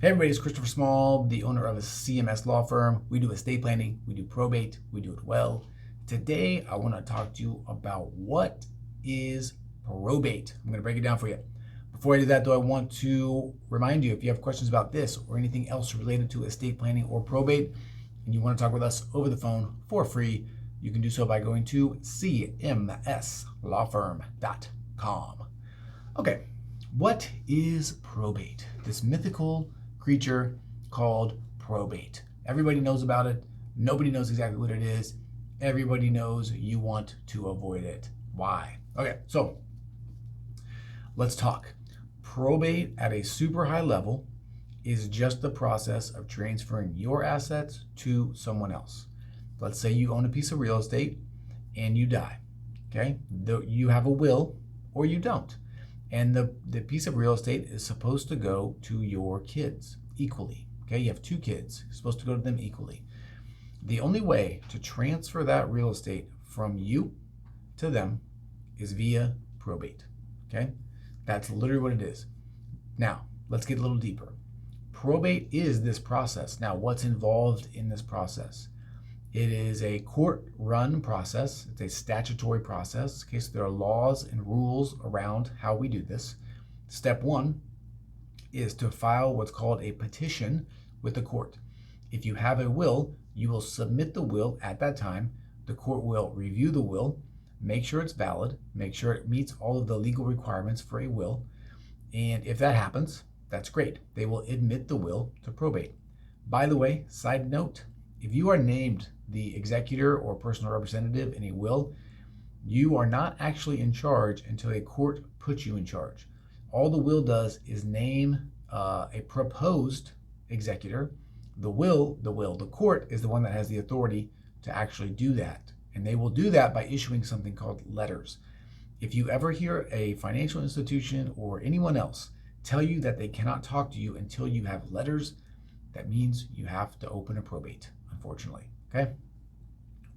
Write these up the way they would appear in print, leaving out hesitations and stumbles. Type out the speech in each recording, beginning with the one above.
Hey everybody, it's Christopher Small, the owner of a CMS law firm. We do estate planning, we do probate, we do it well. Today, I want to talk to you about what is probate. I'm going to break it down for you. Before I do that, though, I want to remind you, if you have questions about this or anything else related to estate planning or probate, and you want to talk with us over the phone for free, you can do so by going to cmslawfirm.com. Okay, what is probate? This mythical creature called probate. Everybody knows about it. Nobody knows exactly what it is. Everybody knows you want to avoid it. Why? Okay, so let's talk. Probate at a super high level is just the process of transferring your assets to someone else. Let's say you own a piece of real estate and you die. Okay, you have a will or you don't. And the piece of real estate is supposed to go to your kids equally. Okay, you have two kids, you're supposed to go to them equally. The only way to transfer that real estate from you to them is via probate. Okay, that's literally what it is. Now, let's get a little deeper. Probate is this process. Now, what's involved in this process? It is a court-run process. It's a statutory process. Okay, so there are laws and rules around how we do this. Step one is to file what's called a petition with the court. If you have a will, you will submit the will at that time. The court will review the will, make sure it's valid, make sure it meets all of the legal requirements for a will. And if that happens, that's great. They will admit the will to probate. By the way, side note, if you are named the executor or personal representative in a will, you are not actually in charge until a court puts you in charge. All the will does is name a proposed executor. The court is the one that has the authority to actually do that. And they will do that by issuing something called letters. If you ever hear a financial institution or anyone else tell you that they cannot talk to you until you have letters, that means you have to open a probate, unfortunately, okay?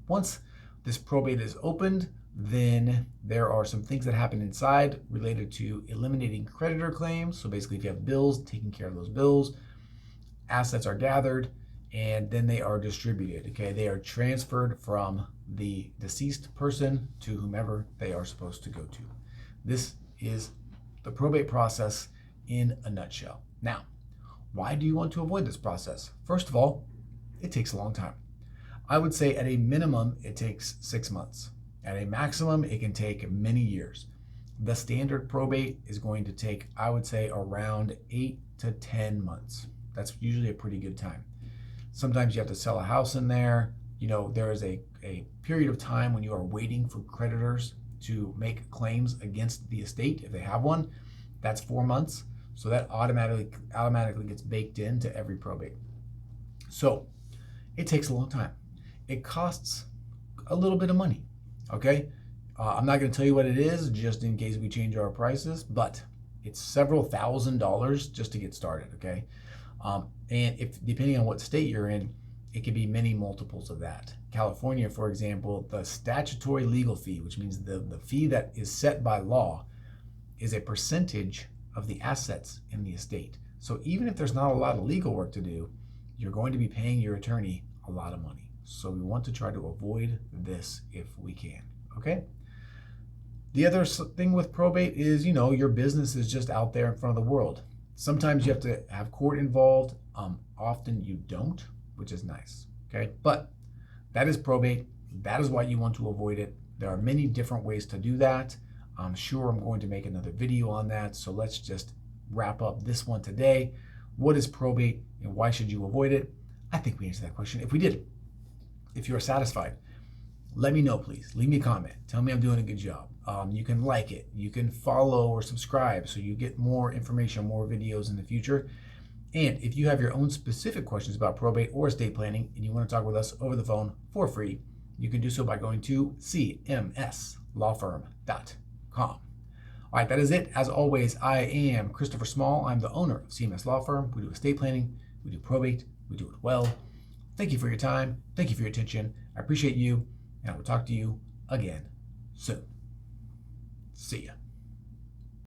Once this probate is opened, then there are some things that happen inside related to eliminating creditor claims. So basically, if you have bills, taking care of those bills, assets are gathered, and then they are distributed, okay? They are transferred from the deceased person to whomever they are supposed to go to. This is the probate process in a nutshell. Now, why do you want to avoid this process? First of all, it takes a long time. I would say at a minimum, it takes 6 months. At a maximum, it can take many years. The standard probate is going to take, I would say, around 8 to 10 months. That's usually a pretty good time. Sometimes you have to sell a house in there. You know, there is a period of time when you are waiting for creditors to make claims against the estate if they have one. That's 4 months. So that automatically gets baked into every probate. So it takes a long time. It costs a little bit of money, okay? I'm not going to tell you what it is just in case we change our prices, but it's several $1,000s just to get started, okay? And if depending on what state you're in, it could be many multiples of that. California, for example, the statutory legal fee, which means the fee that is set by law, is a percentage of the assets in the estate. So even if there's not a lot of legal work to do, you're going to be paying your attorney a lot of money. So we want to try to avoid this if we can, okay? The other thing with probate is, you know, your business is just out there in front of the world. Sometimes you have to have court involved. Often you don't, which is nice, okay? But that is probate. That is why you want to avoid it. There are many different ways to do that. I'm sure I'm going to make another video on that. So let's just wrap up this one today. What is probate and why should you avoid it? I think we answered that question. If we did, if you are satisfied, let me know, please. Leave me a comment. Tell me I'm doing a good job. You can like it. You can follow or subscribe so you get more information, more videos in the future. And if you have your own specific questions about probate or estate planning and you want to talk with us over the phone for free, you can do so by going to cmslawfirm.com. All right, that is it. As always, I am Christopher Small. I'm the owner of CMS Law Firm. We do estate planning, we do probate, we do it well. Thank you for your time. Thank you for your attention. I appreciate you, and I will talk to you again soon. See ya.